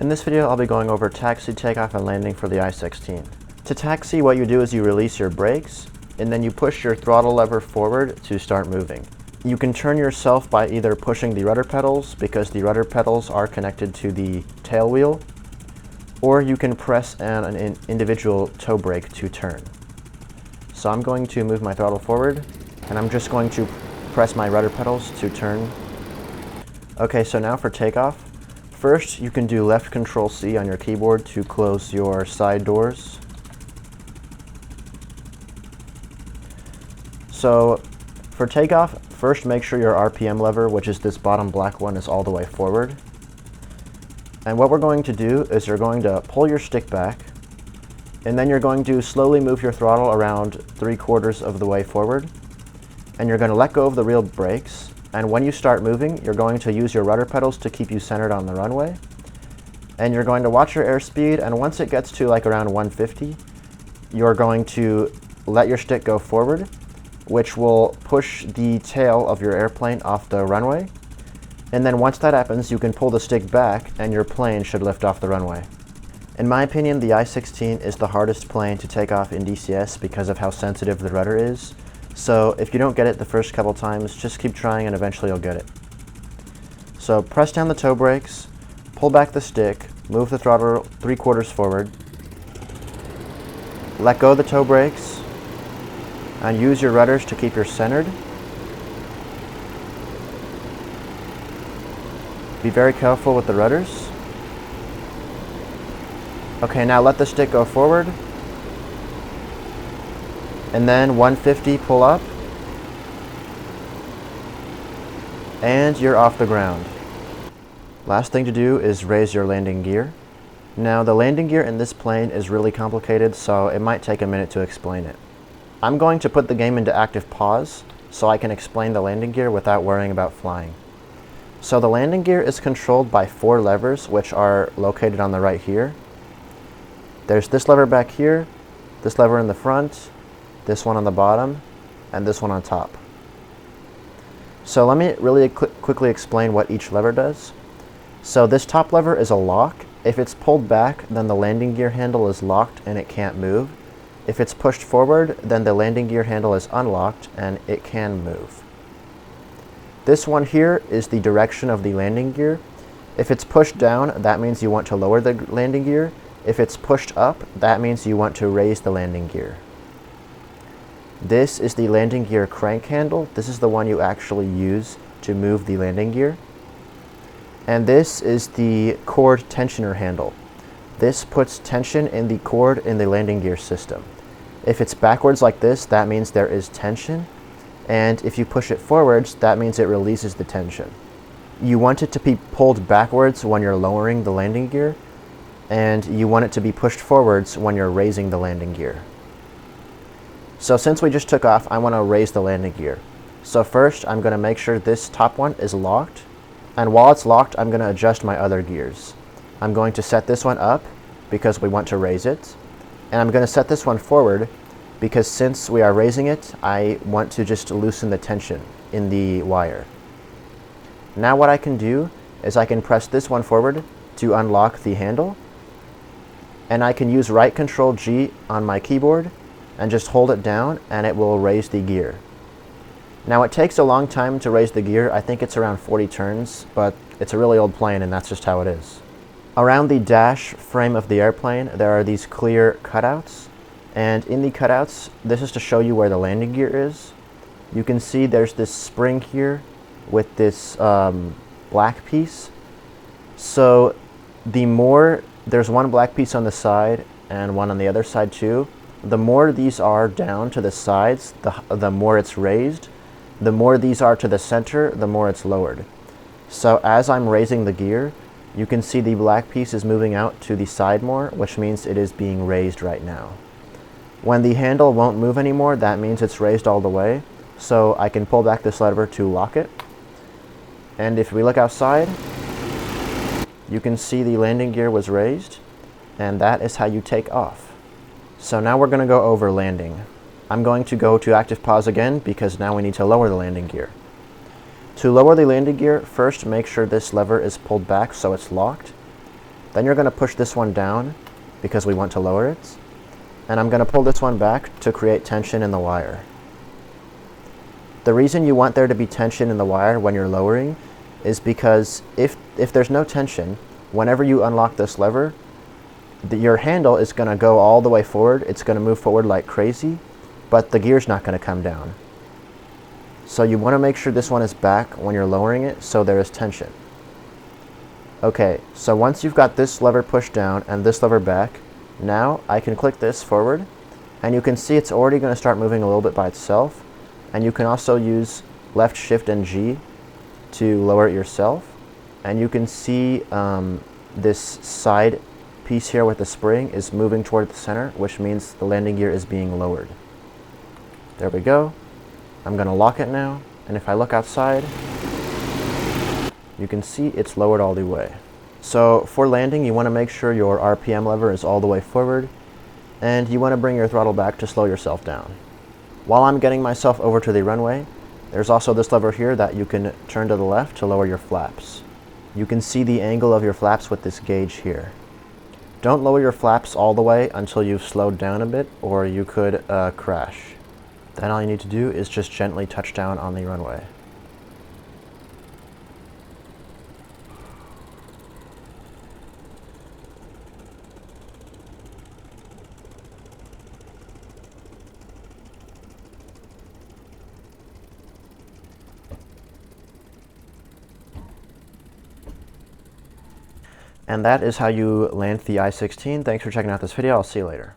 In this video, I'll be going over taxi, takeoff, and landing for the I-16. To taxi, what you do is you release your brakes, and then you push your throttle lever forward to start moving. You can turn yourself by either pushing the rudder pedals, because the rudder pedals are connected to the tail wheel, or you can press an individual toe brake to turn. So I'm going to move my throttle forward, and I'm just going to press my rudder pedals to turn. Okay, so now for takeoff. First, you can do left Control C on your keyboard to close your side doors. So for takeoff, first make sure your RPM lever, which is this bottom black one, is all the way forward. And what we're going to do is you're going to pull your stick back, and then you're going to slowly move your throttle around 3/4 of the way forward. And you're going to let go of the real brakes. And when you start moving, you're going to use your rudder pedals to keep you centered on the runway. And you're going to watch your airspeed, and once it gets to like around 150, you're going to let your stick go forward, which will push the tail of your airplane off the runway. And then once that happens, you can pull the stick back and your plane should lift off the runway. In my opinion, the I-16 is the hardest plane to take off in DCS because of how sensitive the rudder is. So if you don't get it the first couple times, just keep trying and eventually you'll get it. So press down the toe brakes, pull back the stick, move the throttle 3/4 forward, let go of the toe brakes, and use your rudders to keep her centered. Be very careful with the rudders. Okay, now let the stick go forward. And then 150, pull up, and you're off the ground. Last thing to do is raise your landing gear. Now the landing gear in this plane is really complicated, so it might take a minute to explain it. I'm going to put the game into active pause so I can explain the landing gear without worrying about flying. So the landing gear is controlled by 4 levers, which are located on the right here. There's this lever back here, this lever in the front, this one on the bottom, and this one on top. So let me really quickly explain what each lever does. So this top lever is a lock. If it's pulled back, then the landing gear handle is locked and it can't move. If it's pushed forward, then the landing gear handle is unlocked and it can move. This one here is the direction of the landing gear. If it's pushed down, that means you want to lower the landing gear. If it's pushed up, that means you want to raise the landing gear. This is the landing gear crank handle. This is the one you actually use to move the landing gear. And this is the cord tensioner handle. This puts tension in the cord in the landing gear system. If it's backwards like this, that means there is tension. And if you push it forwards, that means it releases the tension. You want it to be pulled backwards when you're lowering the landing gear, and you want it to be pushed forwards when you're raising the landing gear. So since we just took off, I want to raise the landing gear. So first, I'm going to make sure this top one is locked. And while it's locked, I'm going to adjust my other gears. I'm going to set this one up because we want to raise it. And I'm going to set this one forward because since we are raising it, I want to just loosen the tension in the wire. Now what I can do is I can press this one forward to unlock the handle. And I can use right Control G on my keyboard and just hold it down and it will raise the gear. Now it takes a long time to raise the gear. I think it's around 40 turns, but it's a really old plane and that's just how it is. Around the dash frame of the airplane, there are these clear cutouts. And in the cutouts, this is to show you where the landing gear is. You can see there's this spring here with this black piece. So there's one black piece on the side and one on the other side too. The more these are down to the sides, the more it's raised. The more these are to the center, the more it's lowered. So as I'm raising the gear, you can see the black piece is moving out to the side more, which means it is being raised right now. When the handle won't move anymore, that means it's raised all the way. So I can pull back this lever to lock it. And if we look outside, you can see the landing gear was raised, and that is how you take off. So now we're going to go over landing. I'm going to go to active pause again because now we need to lower the landing gear. To lower the landing gear, first make sure this lever is pulled back so it's locked. Then you're going to push this one down because we want to lower it. And I'm going to pull this one back to create tension in the wire. The reason you want there to be tension in the wire when you're lowering is because if there's no tension, whenever you unlock this lever, your handle is going to go all the way forward. It's going to move forward like crazy, but the gear's not going to come down. So you want to make sure this one is back when you're lowering it so there is tension. Okay, so once you've got this lever pushed down and this lever back, now I can click this forward, and you can see it's already going to start moving a little bit by itself. And you can also use left shift and G to lower it yourself. And you can see this side piece here with the spring is moving toward the center, which means the landing gear is being lowered. There we go. I'm going to lock it now, and if I look outside, you can see it's lowered all the way. So for landing, you want to make sure your RPM lever is all the way forward, and you want to bring your throttle back to slow yourself down. While I'm getting myself over to the runway, there's also this lever here that you can turn to the left to lower your flaps. You can see the angle of your flaps with this gauge here. Don't lower your flaps all the way until you've slowed down a bit, or you could crash. Then all you need to do is just gently touch down on the runway. And that is how you land the I-16. Thanks for checking out this video. I'll see you later.